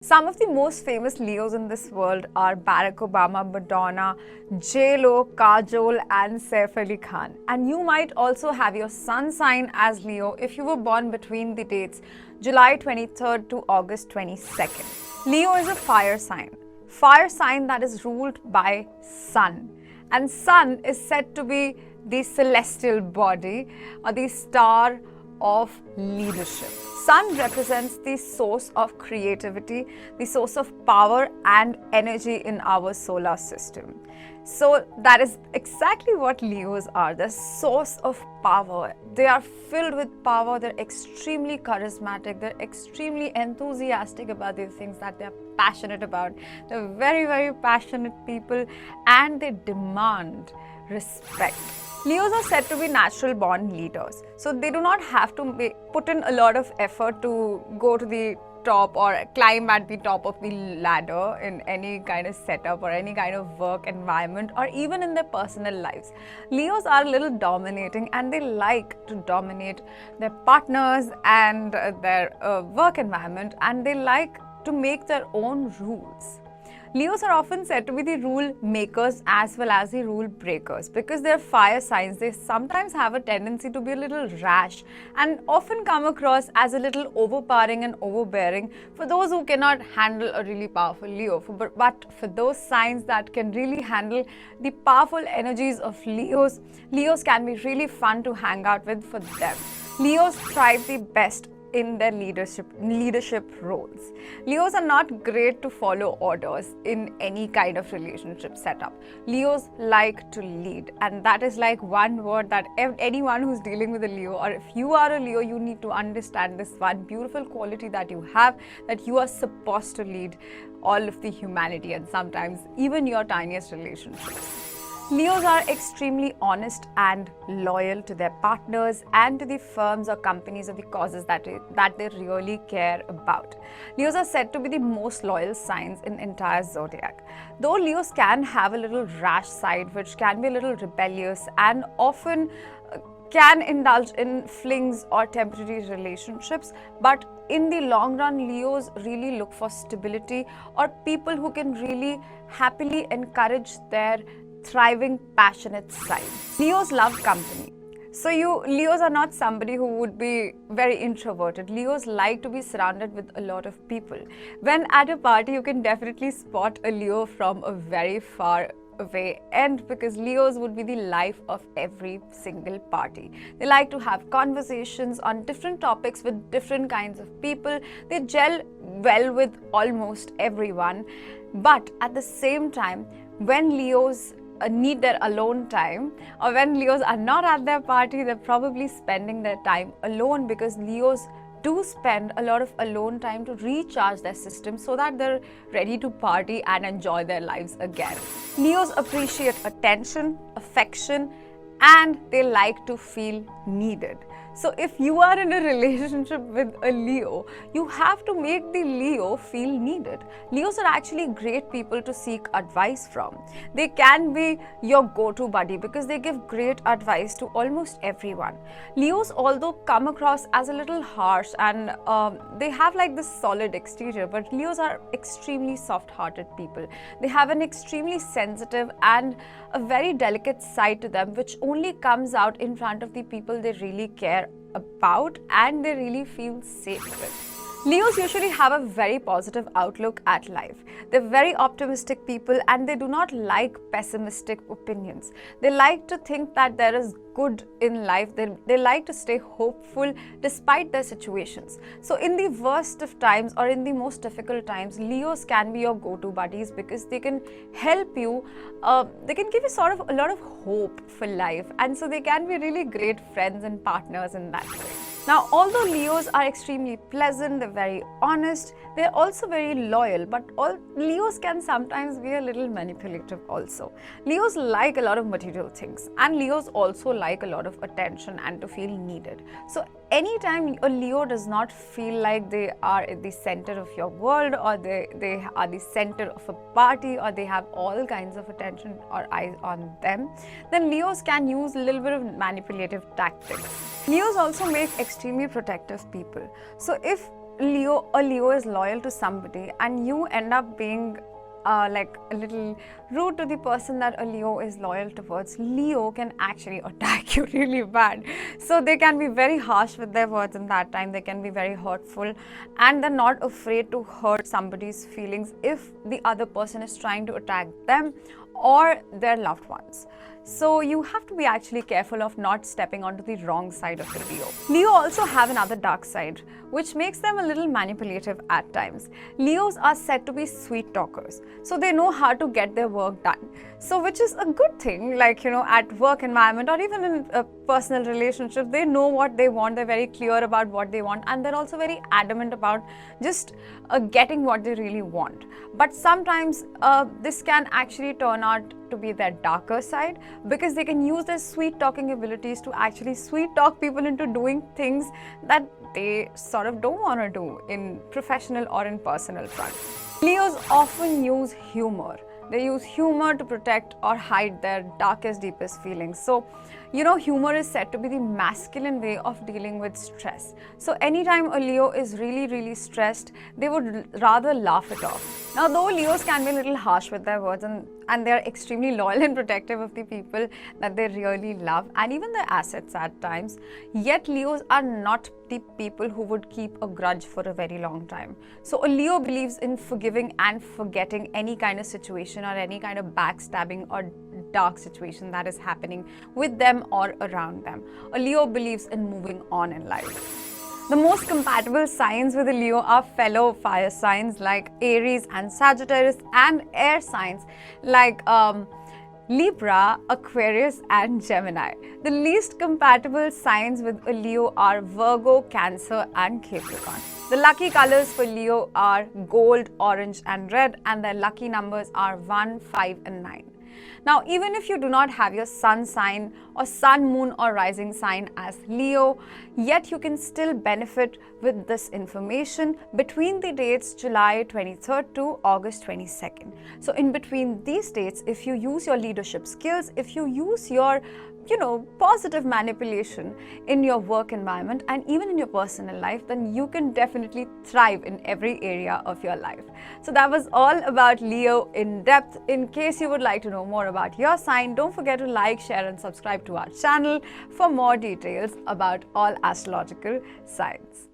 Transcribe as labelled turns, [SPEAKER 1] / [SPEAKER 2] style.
[SPEAKER 1] Some of the most famous Leos in this world are Barack Obama, Madonna, J-Lo, Kajol and Saif Ali Khan. And you might also have your sun sign as Leo if you were born between the dates July 23rd to August 22nd. Leo is a fire sign that is ruled by sun. And sun is said to be the celestial body or the star of leadership. Sun represents the source of creativity, the source of power and energy in our solar system. So that is exactly what Leos are, the source of power. They are filled with power, they're extremely charismatic, they're extremely enthusiastic about the things that they're passionate about. They're very, very passionate people and they demand respect. Leos are said to be natural born leaders, so they do not have to put in a lot of effort to go to the top or climb at the top of the ladder in any kind of setup or any kind of work environment or even in their personal lives. Leos are a little dominating and they like to dominate their partners and their work environment, and they like to make their own rules. Leos are often said to be the rule makers as well as the rule breakers because they're fire signs. They sometimes have a tendency to be a little rash and often come across as a little overpowering and overbearing for those who cannot handle a really powerful Leo. But for those signs that can really handle the powerful energies of Leos, Leos can be really fun to hang out with for them. Leos thrive the best in their leadership roles. Leos are not great to follow orders in any kind of relationship setup. Leos like to lead, and that is like one word that anyone who's dealing with a Leo, or if you are a Leo, you need to understand this one beautiful quality that you have, that you are supposed to lead all of the humanity and sometimes even your tiniest relationships. Leos are extremely honest and loyal to their partners and to the firms or companies or the causes that they really care about. Leos are said to be the most loyal signs in entire zodiac. Though Leos can have a little rash side, which can be a little rebellious and often can indulge in flings or temporary relationships, but in the long run, Leos really look for stability or people who can really happily encourage their thriving, passionate side. Leos love company. So Leos are not somebody who would be very introverted. Leos like to be surrounded with a lot of people. When at a party, you can definitely spot a Leo from a very far away end because Leos would be the life of every single party. They like to have conversations on different topics with different kinds of people. They gel well with almost everyone. But at the same time, when Leos need their alone time, or when Leos are not at their party, they're probably spending their time alone because Leos do spend a lot of alone time to recharge their system so that they're ready to party and enjoy their lives again. Leos appreciate attention, affection, and they like to feel needed. So if you are in a relationship with a Leo, you have to make the Leo feel needed. Leos are actually great people to seek advice from. They can be your go-to buddy because they give great advice to almost everyone. Leos, although come across as a little harsh and they have like this solid exterior, but Leos are extremely soft-hearted people. They have an extremely sensitive and a very delicate side to them, which only comes out in front of the people they really care about and they really feel safe with. Leos usually have a very positive outlook at life. They're very optimistic people and they do not like pessimistic opinions. They like to think that there is good in life. They like to stay hopeful despite their situations. So in the worst of times or in the most difficult times, Leos can be your go-to buddies because they can help you, they can give you sort of a lot of hope for life, and so they can be really great friends and partners in that way. Now, although Leos are extremely pleasant, they're very honest, they're also very loyal, but Leos can sometimes be a little manipulative also. Leos like a lot of material things, and Leos also like a lot of attention and to feel needed. So anytime a Leo does not feel like they are at the center of your world, or they are the center of a party, or they have all kinds of attention or eyes on them, then Leos can use a little bit of manipulative tactics. Leos also make extremely protective people. So if a Leo is loyal to somebody and you end up being like a little rude to the person that a Leo is loyal towards, Leo can actually attack you really bad. So they can be very harsh with their words in that time. They can be very hurtful, and they're not afraid to hurt somebody's feelings if the other person is trying to attack them or their loved ones. So you have to be actually careful of not stepping onto the wrong side of the Leo. Leo also have another dark side, which makes them a little manipulative at times. Leos are said to be sweet talkers, so they know how to get their work done. So which is a good thing, like, you know, at work environment or even in a personal relationship, they know what they want, they're very clear about what they want, and they're also very adamant about just getting what they really want. But sometimes this can actually turn out to be their darker side, because they can use their sweet talking abilities to actually sweet talk people into doing things that they sort of don't want to do in professional or in personal front. Leos often use humor. They use humor to protect or hide their darkest, deepest feelings. So, you know, humor is said to be the masculine way of dealing with stress. So anytime a Leo is really, really stressed, they would rather laugh it off. Now, though Leos can be a little harsh with their words and they're extremely loyal and protective of the people that they really love and even their assets at times, yet Leos are not the people who would keep a grudge for a very long time. So a Leo believes in forgiving and forgetting any kind of situation or any kind of backstabbing or dark situation that is happening with them or around them. A Leo believes in moving on in life. The most compatible signs with a Leo are fellow fire signs like Aries and Sagittarius, and air signs like Libra, Aquarius and Gemini. The least compatible signs with a Leo are Virgo, Cancer and Capricorn. The lucky colors for Leo are gold, orange and red, and their lucky numbers are 1, 5 and 9. Now, even if you do not have your sun sign or sun, moon or rising sign as Leo, yet you can still benefit with this information between the dates July 23rd to August 22nd. So in between these dates, if you use your leadership skills, if you use your positive manipulation in your work environment and even in your personal life, then you can definitely thrive in every area of your life. So that was all about Leo in depth. In case you would like to know more about your sign, don't forget to like, share and subscribe to our channel for more details about all astrological signs.